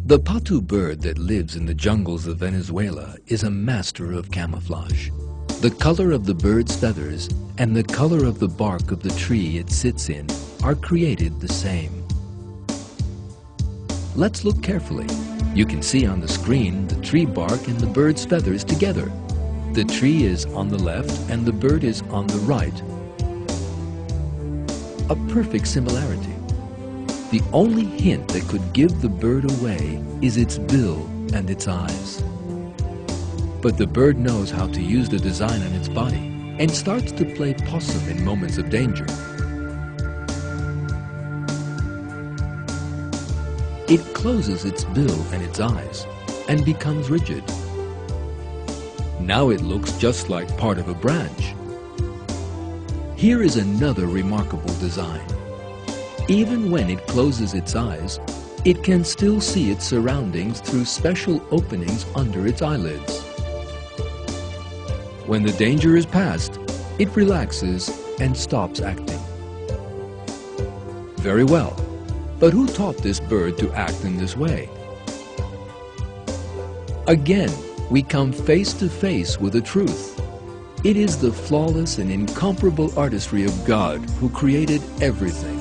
The Potoo bird that lives in the jungles of Venezuela is a master of camouflage. The color of the bird's feathers and the color of the bark of the tree it sits in are created the same. Let's look carefully. You can see on the screen the tree bark and the bird's feathers together. The tree is on the left and the bird is on the right. A perfect similarity. The only hint that could give the bird away is its bill and its eyes. But the bird knows how to use the design on its body and starts to play possum in moments of danger. It closes its bill and its eyes and becomes rigid. Now it looks just like part of a branch. Here is another remarkable design. Even when it closes its eyes, it can still see its surroundings through special openings under its eyelids. When the danger is past, it relaxes and stops acting. Very well, but who taught this bird to act in this way? Again, we come face to face with the truth. It is the flawless and incomparable artistry of God who created everything.